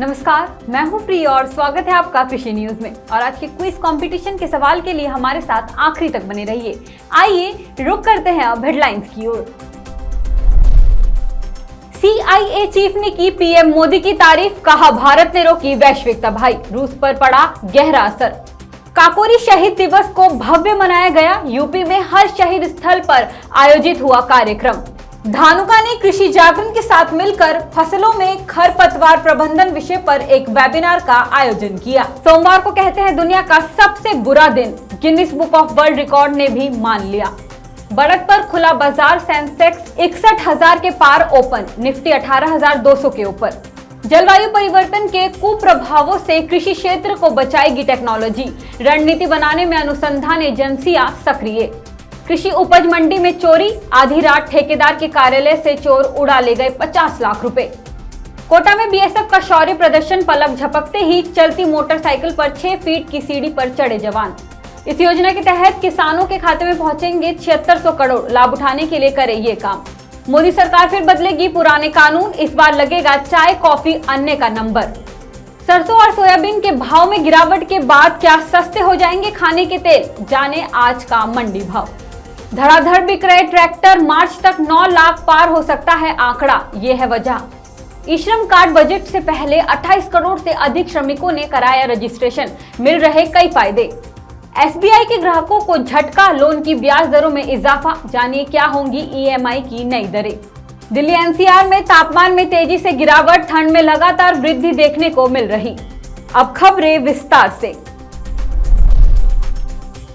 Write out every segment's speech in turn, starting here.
नमस्कार, मैं हूं प्रिय और स्वागत है आपका कृषि न्यूज में। और आज के क्विज कंपटीशन के सवाल के लिए हमारे साथ आखिरी तक बने रहिए। आइए रुक करते हैं अब हेडलाइंस की ओर। CIA चीफ ने की पीएम मोदी की तारीफ, कहा भारत ने रोकी वैश्विक तबाही, रूस पर पड़ा गहरा असर। काकोरी शहीद दिवस को भव्य मनाया गया, यूपी में हर शहीद स्थल पर आयोजित हुआ कार्यक्रम। धानुका ने कृषि जागरण के साथ मिलकर फसलों में खरपतवार प्रबंधन विषय पर एक वेबिनार का आयोजन किया। सोमवार को कहते हैं दुनिया का सबसे बुरा दिन, Guinness book of world record ने भी मान लिया। बढ़त पर खुला बाजार, सेंसेक्स 61,000 के पार ओपन, निफ्टी 18,200 के ऊपर। जलवायु परिवर्तन के कुप्रभावों से कृषि क्षेत्र को बचाएगी टेक्नोलॉजी, रणनीति बनाने में अनुसंधान एजेंसियां सक्रिय। कृषि उपज मंडी में चोरी, आधी रात ठेकेदार के कार्यालय से चोर उड़ा ले गए 50 लाख रुपए। कोटा में बीएसएफ का शौर्य प्रदर्शन, पलक झपकते ही चलती मोटरसाइकिल पर 6 फीट की सीढ़ी पर चढ़े जवान। इस योजना के तहत किसानों के खाते में पहुंचेंगे 7600 करोड़, लाभ उठाने के लिए करे ये काम। मोदी सरकार फिर बदलेगी पुराने कानून, इस बार लगेगा चाय कॉफी अन्य का नंबर। सरसों और सोयाबीन के भाव में गिरावट के बाद क्या सस्ते हो जाएंगे खाने के तेल, जाने आज का मंडी भाव। धड़ाधड़ बिक रहे ट्रैक्टर, मार्च तक 9 लाख पार हो सकता है आंकड़ा, ये है वजह। ई श्रम कार्ड बजट से पहले 28 करोड़ से अधिक श्रमिकों ने कराया रजिस्ट्रेशन, मिल रहे कई फायदे। एसबीआई के ग्राहकों को झटका, लोन की ब्याज दरों में इजाफा, जानिए क्या होंगी ईएमआई की नई दरें। दिल्ली एनसीआर में तापमान में तेजी से गिरावट, ठंड में लगातार वृद्धि देखने को मिल रही। अब खबरें विस्तार से।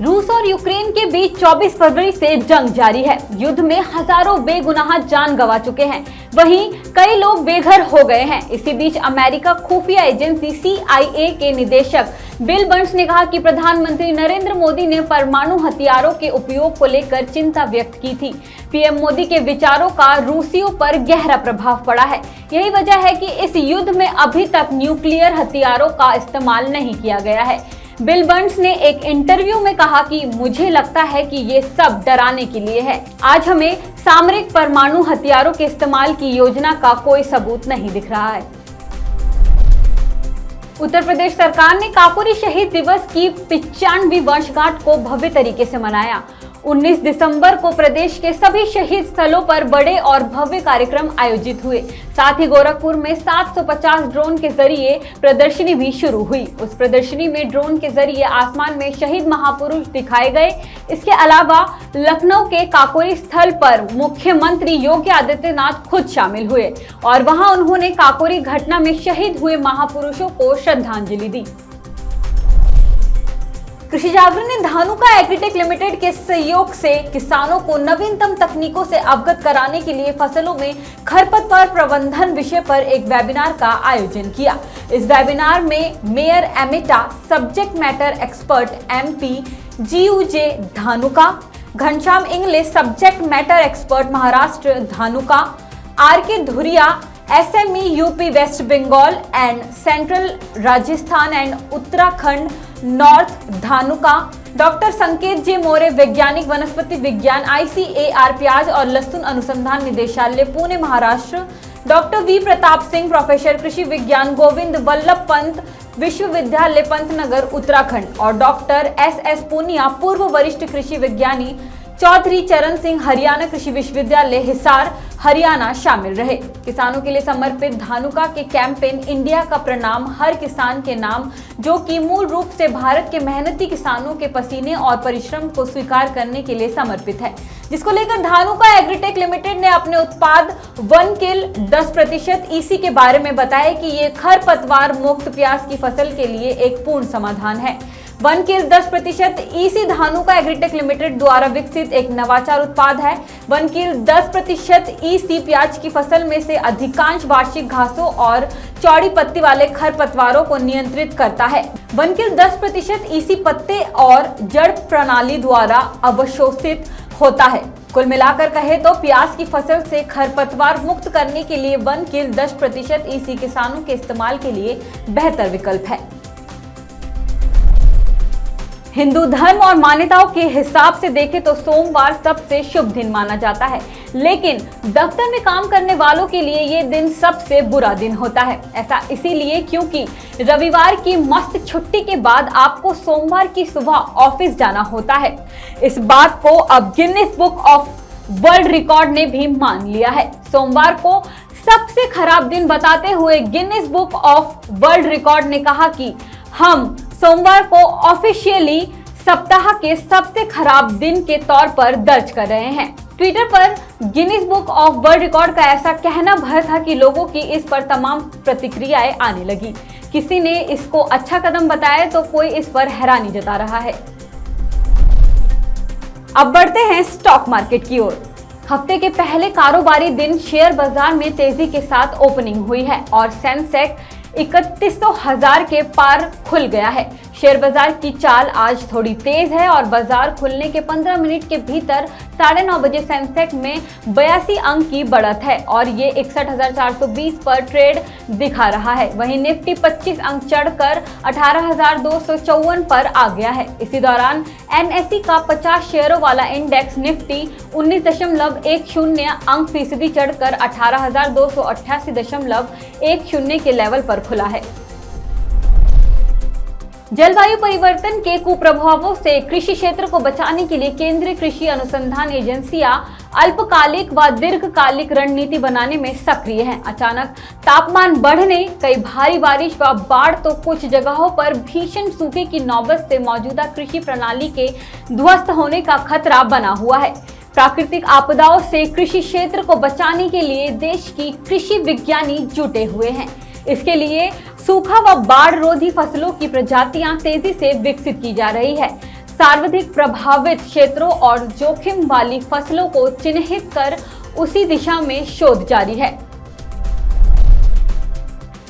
रूस और यूक्रेन के बीच 24 फरवरी से जंग जारी है। युद्ध में हजारों बेगुनाह जान गंवा चुके हैं, वहीं कई लोग बेघर हो गए हैं। इसी बीच अमेरिका खुफिया एजेंसी CIA के निदेशक बिल बर्न्स ने कहा कि प्रधानमंत्री नरेंद्र मोदी ने परमाणु हथियारों के उपयोग को लेकर चिंता व्यक्त की थी। पीएम मोदी के विचारों का रूसियों पर गहरा प्रभाव पड़ा है। यही वजह है कि इस युद्ध में अभी तक न्यूक्लियर हथियारों का इस्तेमाल नहीं किया गया है। बिल बर्न्स ने एक इंटरव्यू में कहा कि मुझे लगता है कि ये सब डराने के लिए है। आज हमें सामरिक परमाणु हथियारों के इस्तेमाल की योजना का कोई सबूत नहीं दिख रहा है। उत्तर प्रदेश सरकार ने काकोरी शहीद दिवस की 95वीं वर्षगांठ को भव्य तरीके से मनाया। 19 दिसंबर को प्रदेश के सभी शहीद स्थलों पर बड़े और भव्य कार्यक्रम आयोजित हुए। साथ ही गोरखपुर में 750 ड्रोन के जरिए प्रदर्शनी भी शुरू हुई। उस प्रदर्शनी में ड्रोन के जरिए आसमान में शहीद महापुरुष दिखाए गए। इसके अलावा लखनऊ के काकोरी स्थल पर मुख्यमंत्री योगी आदित्यनाथ खुद शामिल हुए और वहां उन्होंने काकोरी घटना में शहीद हुए महापुरुषों को श्रद्धांजलि दी। कृषि जागरण ने धानुका एग्रीटेक लिमिटेड के सहयोग से किसानों को नवीनतम तकनीकों से अवगत कराने के लिए फसलों में खरपतवार प्रबंधन विषय पर एक वेबिनार का आयोजन किया। इस वेबिनार में मेयर एमिटा, subject matter expert MP GUJ Dhanuka, Ghanshyam English, subject matter expert Maharashtra Dhanuka, RK Dhuria, SME UP West Bengal and central Rajasthan and Uttarakhand north Dhanuka, doctor Sanket J मोरे, वैज्ञानिक वनस्पति विज्ञान ICAR प्याज और लहसुन अनुसंधान निदेशालय Pune Maharashtra, doctor V Pratap Singh, professor कृषि विज्ञान गोविंद वल्लभ पंत विश्वविद्यालय पंतनगर उत्तराखंड और डॉक्टर SS पुनिया, पूर्व वरिष्ठ कृषि विज्ञानी चौधरी चरण सिंह, हरियाणा कृषि विश्वविद्यालय हिसार हरियाणा शामिल रहे। किसानों के लिए समर्पित धानुका के कैंपेन इंडिया का प्रणाम हर किसान के नाम, जो कि मूल रूप से भारत के मेहनती किसानों के पसीने और परिश्रम को स्वीकार करने के लिए समर्पित है, जिसको लेकर धानुका एग्रीटेक लिमिटेड ने अपने उत्पाद 1 किल 10% EC के बारे में बताया कि ये खरपतवार मुक्त प्याज की फसल के लिए एक पूर्ण समाधान है। 1 किल 10% EC धानुका एग्रीटेक लिमिटेड द्वारा विकसित एक नवाचार उत्पाद है। 1 किल 10% EC प्याज की फसल में से अधिकांश वार्षिक घासों और चौड़ी पत्ती वाले खरपतवारों को नियंत्रित करता है। 1 किल 10% EC पत्ते और जड़ प्रणाली द्वारा अवशोषित होता है। कुल मिलाकर कहे तो प्याज की फसल से खरपतवार मुक्त करने के लिए 1 किल 10% EC किसानों के इस्तेमाल के लिए बेहतर विकल्प है। हिंदू धर्म और मान्यताओं के हिसाब से देखें तो सोमवार सबसे शुभ दिन माना जाता है, लेकिन दफ्तर में काम करने वालों के लिए ये दिन सबसे बुरा दिन होता है। ऐसा इसीलिए क्योंकि रविवार की मस्त छुट्टी के बाद आपको सोमवार की सुबह ऑफिस जाना होता है। इस बात को अब Guinness book of world record ने भी मान लिया है। सोमवार को सबसे खराब दिन बताते हुए Guinness book of world record ने कहा कि हम सोमवार को ऑफिशियली सप्ताह के सबसे खराब दिन के तौर पर दर्ज कर रहे हैं। ट्विटर पर Guinness book of world record का ऐसा कहना भर था कि लोगों की इस पर तमाम प्रतिक्रियाएं आने लगी। किसी ने इसको अच्छा कदम बताया तो कोई इस पर हैरानी जता रहा है। अब बढ़ते हैं स्टॉक मार्केट की ओर। हफ्ते के पहले कारोबारी दिन शेयर बाजार में तेजी के साथ ओपनिंग हुई है और सेंसेक्स 31,000 के पार खुल गया है। शेयर बाजार की चाल आज थोड़ी तेज है और बाजार खुलने के 15 मिनट के भीतर 9:30 बजे सेंसेक्स में 82 अंक की बढ़त है और ये 61,420 पर ट्रेड दिखा रहा है। वहीं निफ्टी 25 अंक चढ़कर 18,254 पर आ गया है। इसी दौरान एनएसई का 50 शेयरों वाला इंडेक्स निफ्टी 19.10 अंक फीसदी चढ़कर 18,288.10 के लेवल पर खुला है। जलवायु परिवर्तन के कुप्रभावों से कृषि क्षेत्र को बचाने के लिए केंद्रीय कृषि अनुसंधान एजेंसियां अल्पकालिक व दीर्घकालिक रणनीति बनाने में सक्रिय हैं। अचानक तापमान बढ़ने, कई भारी बारिश व बाढ़ तो कुछ जगहों पर भीषण सूखे की नौबत से मौजूदा कृषि प्रणाली के ध्वस्त होने का खतरा बना हुआ है। प्राकृतिक आपदाओं से कृषि क्षेत्र को बचाने के लिए देश की कृषि विज्ञानी जुटे हुए हैं। इसके लिए सूखा व बाढ़ रोधी फसलों की प्रजातियां तेजी से विकसित की जा रही है। सर्वाधिक प्रभावित क्षेत्रों और जोखिम वाली फसलों को चिन्हित कर उसी दिशा में शोध जारी है।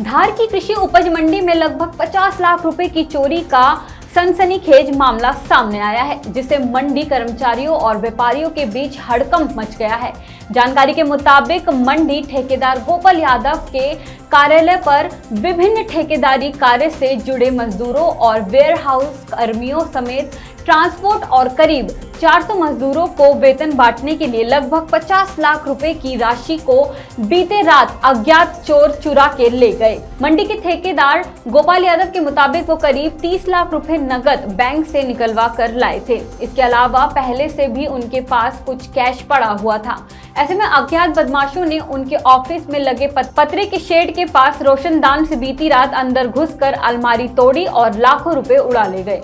धार की कृषि उपज मंडी में लगभग 50 लाख रुपए की चोरी का सनसनीखेज मामला सामने आया है, जिससे मंडी कर्मचारियों और व्यापारियों के बीच हड़कंप मच गया है। जानकारी के मुताबिक मंडी ठेकेदार गोपाल यादव के कार्यालय पर विभिन्न ठेकेदारी कार्य से जुड़े मजदूरों और वेयरहाउस कर्मियों समेत ट्रांसपोर्ट और करीब 400 मजदूरों को वेतन बांटने के लिए लगभग 50 लाख रुपए की राशि को बीते रात अज्ञात चोर चुरा के ले गए। मंडी के ठेकेदार गोपाल यादव के मुताबिक वो करीब 30 लाख रुपए नकद बैंक से निकलवा कर लाए थे। इसके अलावा पहले से भी उनके पास कुछ कैश पड़ा हुआ था। ऐसे में अज्ञात बदमाशों ने उनके ऑफिस में लगे पतरे के शेड के पास रोशनदान से बीती रात अंदर घुसकर अलमारी तोड़ी और लाखों रुपए उड़ा ले गए।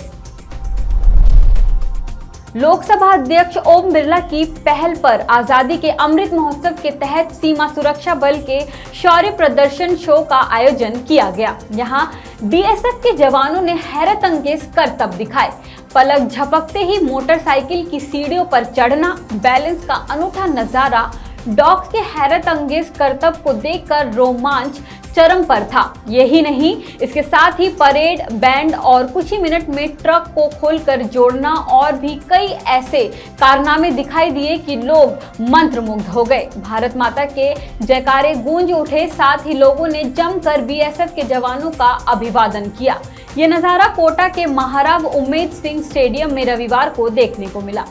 लोकसभा अध्यक्ष ओम बिरला की पहल पर आजादी के अमृत महोत्सव के तहत सीमा सुरक्षा बल के शौर्य प्रदर्शन शो का आयोजन किया गया। यहां बीएसएफ के जवानों ने हैरत अंगेज करतब दिखाए। पलक झपकते ही मोटरसाइकिल की सीढ़ियों पर चढ़ना, बैलेंस का अनूठा नजारा, डॉग्स के हैरत अंगेज करतब को देखकर रोमांच चरम पर था। यही नहीं, इसके साथ ही परेड, बैंड और कुछ ही मिनट में ट्रक को खोलकर जोड़ना और भी कई ऐसे कारनामे दिखाई दिए कि लोग मंत्रमुग्ध हो गए। भारत माता के जयकारे गूंज उठे, साथ ही लोगों ने जमकर बीएसएफ के जवानों का अभिवादन किया। ये नजारा कोटा के महाराव उम्मेद सिंह स्टेडियम में रविवार को देखने को मिला।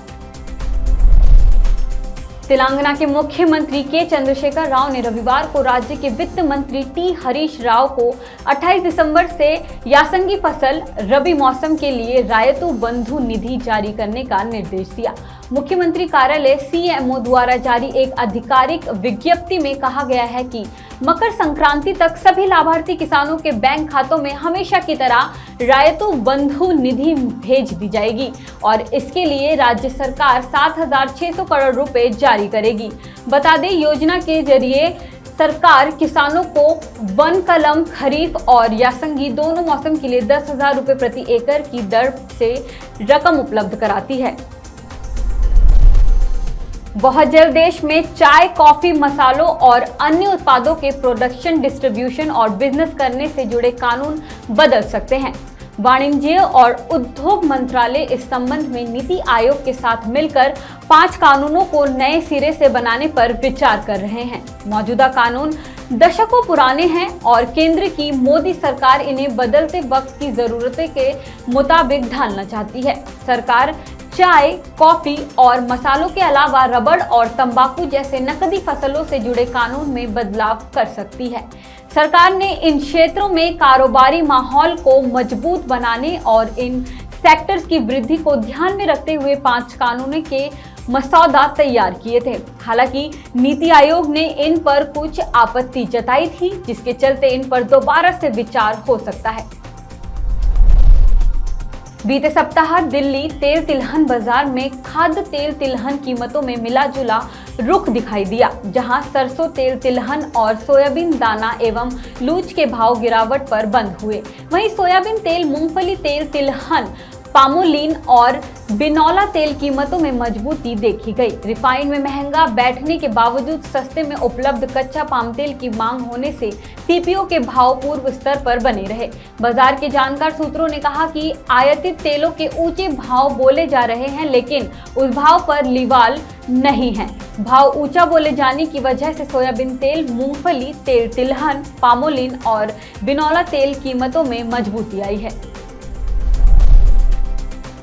तेलंगाना के मुख्यमंत्री के चंद्रशेखर राव ने रविवार को राज्य के वित्त मंत्री टी हरीश राव को 28 दिसंबर से यासंगी फसल रबी मौसम के लिए रायतु बंधु निधि जारी करने का निर्देश दिया। मुख्यमंत्री कार्यालय सीएमओ द्वारा जारी एक आधिकारिक विज्ञप्ति में कहा गया है कि मकर संक्रांति तक सभी लाभार्थी किसानों के बैंक खातों में हमेशा की तरह रायतु बंधु निधि भेज दी जाएगी और इसके लिए राज्य सरकार 7,600 करोड़ रुपए जारी करेगी। बता दें, योजना के जरिए सरकार किसानों को वन कलम खरीफ और यासंगी दोनों मौसम के लिए 10,000 रुपए प्रति एकड़ की दर से रकम उपलब्ध कराती है। बहुत जल्द देश में चाय, कॉफी, मसालों और अन्य उत्पादों के प्रोडक्शन, डिस्ट्रीब्यूशन और बिजनेस करने से जुड़े कानून बदल सकते हैं। वाणिज्य और उद्योग मंत्रालय इस संबंध में नीति आयोग के साथ मिलकर 5 कानूनों को नए सिरे से बनाने पर विचार कर रहे हैं। मौजूदा कानून दशकों पुराने हैं और केंद्र की मोदी सरकार इन्हें बदलते वक्त की जरूरतें के मुताबिक ढालना चाहती है। सरकार चाय, कॉफी और मसालों के अलावा रबड़ और तंबाकू जैसे नकदी फसलों से जुड़े कानून में बदलाव कर सकती है। सरकार ने इन क्षेत्रों में कारोबारी माहौल को मजबूत बनाने और इन सेक्टर्स की वृद्धि को ध्यान में रखते हुए 5 कानूनों के मसौदा तैयार किए थे। हालांकि नीति आयोग ने इन पर कुछ आपत्ति जताई थी, जिसके चलते इन पर दोबारा से विचार हो सकता है। बीते सप्ताह दिल्ली तेल तिलहन बाजार में खाद्य तेल तिलहन कीमतों में मिला जुला रुख दिखाई दिया, जहां सरसों तेल तिलहन और सोयाबीन दाना एवं लूज के भाव गिरावट पर बंद हुए। वहीं सोयाबीन तेल, मूंगफली तेल तिलहन, पामोलिन और बिनौला तेल कीमतों में मजबूती देखी गई। रिफाइंड में महंगा बैठने के बावजूद सस्ते में उपलब्ध कच्चा पाम तेल की मांग होने से सीपीओ के भाव पूर्व स्तर पर बने रहे। बाजार के जानकार सूत्रों ने कहा कि आयातित तेलों के ऊंचे भाव बोले जा रहे हैं, लेकिन उस भाव पर लिवाल नहीं है। भाव ऊंचा बोले जाने की वजह से सोयाबीन तेल, मूंगफली तेल तिलहन, पामोलिन और बिनौला तेल कीमतों में मजबूती आई है।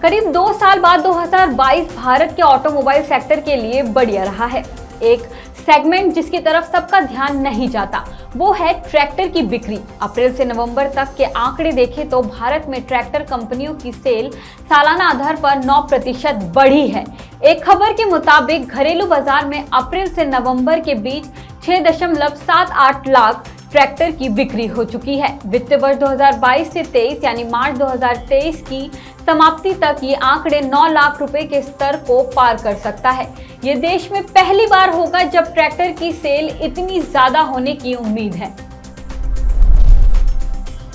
करीब 2 साल बाद 2022 भारत के ऑटोमोबाइल सेक्टर के लिए बढ़िया रहा है। एक सेगमेंट जिसकी तरफ सबका ध्यान नहीं जाता वो है ट्रैक्टर की बिक्री। अप्रैल से नवंबर तक के आंकड़े देखें तो भारत में ट्रैक्टर कंपनियों की सेल सालाना आधार पर 9% बढ़ी है। एक खबर के मुताबिक घरेलू बाजार में अप्रैल से नवंबर के बीच 6.78 लाख ट्रैक्टर की बिक्री हो चुकी है। वित्त वर्ष 2022 से 23 यानी मार्च 2023 की समाप्ति तक ये आंकड़े 9 लाख रुपए के स्तर को पार कर सकता है। ये देश में पहली बार होगा जब ट्रैक्टर की सेल इतनी ज्यादा होने की उम्मीद है।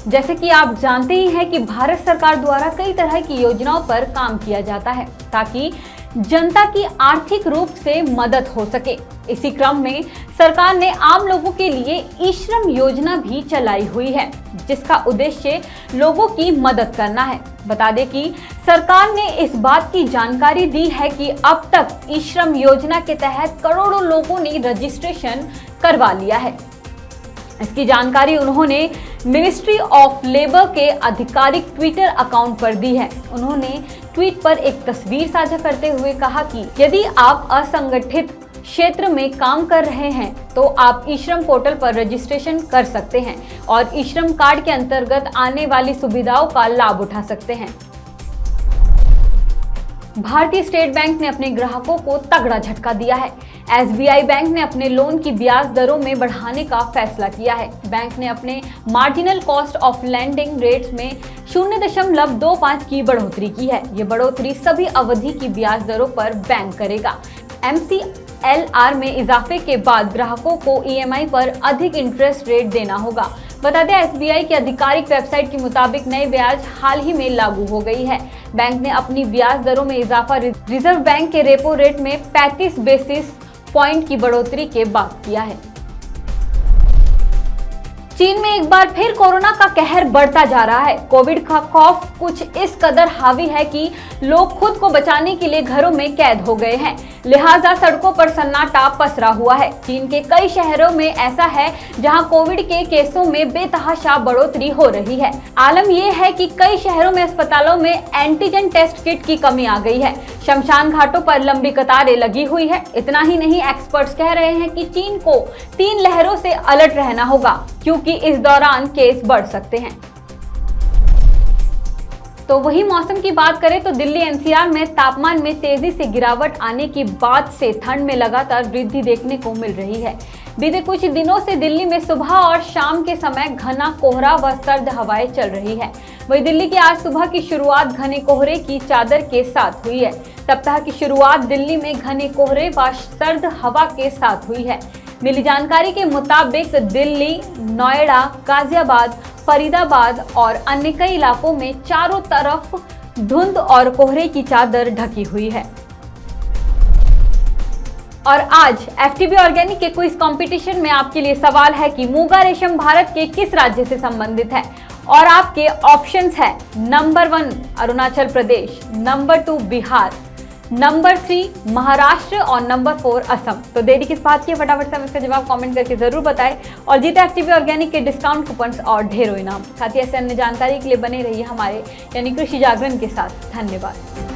जैसे कि आप जानते ही हैं कि भारत सरकार द्वारा कई तरह की योजनाओं पर काम किया जाता है ताकि जनता की आर्थिक रूप से मदद हो सके। इसी क्रम में सरकार ने आम लोगों के लिए ई-श्रम योजना भी चलाई हुई है, जिसका उद्देश्य लोगों की मदद करना है। बता दें कि सरकार ने इस बात की जानकारी दी है कि अब तक ई-श्रम योजना के तहत करोड़ों लोगों ने रजिस्ट्रेशन करवा लिया है। इसकी जानकारी उन्होंने मिनिस्ट्री ऑफ लेबर के आधिकारिक ट्विटर अकाउंट पर दी है। उन्होंने ट्वीट पर एक तस्वीर साझा करते हुए कहा कि यदि आप असंगठित क्षेत्र में काम कर रहे हैं तो आप ई-श्रम पोर्टल पर रजिस्ट्रेशन कर सकते हैं और ई-श्रम कार्ड के अंतर्गत आने वाली सुविधाओं का लाभ उठा सकते हैं। भारतीय स्टेट बैंक ने अपने ग्राहकों को तगड़ा झटका दिया है। एसबीआई बैंक ने अपने लोन की ब्याज दरों में बढ़ाने का फैसला किया है। बैंक ने अपने marginal cost of lending rates में 0.25 की बढ़ोतरी की है। ये बढ़ोतरी सभी अवधि की ब्याज दरों पर बैंक करेगा। MCLR में इजाफे के बाद ग्राहकों को EMI पर अधिक इंटरेस्ट रेट देना होगा। बता दें, एसबीआई की आधिकारिक वेबसाइट के मुताबिक नई ब्याज हाल ही में लागू हो गई है। बैंक ने अपनी ब्याज दरों में इजाफा रिजर्व बैंक के रेपो रेट में 35 बेसिस पॉइंट की बढ़ोतरी के बाद किया है। चीन में एक बार फिर कोरोना का कहर बढ़ता जा रहा है। कोविड का खौफ कुछ इस कदर हावी है कि लोग खुद को बचाने के लिए घरों में कैद हो गए हैं, लिहाजा सड़कों पर सन्नाटा पसरा हुआ है। चीन के कई शहरों में ऐसा है जहां कोविड के केसों में बेतहाशा बढ़ोतरी हो रही है। आलम यह है कि कई शहरों में अस्पतालों में एंटीजन टेस्ट किट की कमी आ गई है। शमशान घाटों पर लंबी कतारें लगी हुई है। इतना ही नहीं, एक्सपर्ट्स कह रहे हैं कि चीन को 3 लहरों से अलर्ट रहना होगा, क्योंकि इस दौरान केस बढ़ सकते हैं। तो वही मौसम की बात करें तो दिल्ली एनसीआर में तापमान में तेजी से गिरावट आने के बाद से ठंड में लगातार वृद्धि देखने को मिल रही है। बीते कुछ दिनों से दिल्ली में सुबह और शाम के समय घना कोहरा व सर्द हवाएं चल रही है। वही दिल्ली की आज सुबह की शुरुआत घने कोहरे की चादर के साथ हुई है। सप्ताह की शुरुआत दिल्ली में घने कोहरे व सर्द हवा के साथ हुई है। मिली जानकारी के मुताबिक दिल्ली, नोएडा, गाजियाबाद, फरीदाबाद और अन्य कई इलाकों में चारों तरफ धुंध और कोहरे की चादर ढकी हुई है। और आज एफटीबी ऑर्गेनिक के क्विज कंपटीशन में आपके लिए सवाल है कि मूंगा रेशम भारत के किस राज्य से संबंधित है, और आपके ऑप्शंस है number 1 Arunachal Pradesh, number 2 Bihar, number 3 Maharashtra और नंबर 4 असम। तो देरी किस बात की है, फटाफट से हम इसका जवाब कमेंट करके जरूर बताएं। और जीता FTP ऑर्गेनिक के डिस्काउंट कूपन्स और ढेरों इनाम। साथ ही ऐसे अन्य जानकारी के लिए बने रहिए हमारे यानी कृषि जागरण के साथ। धन्यवाद।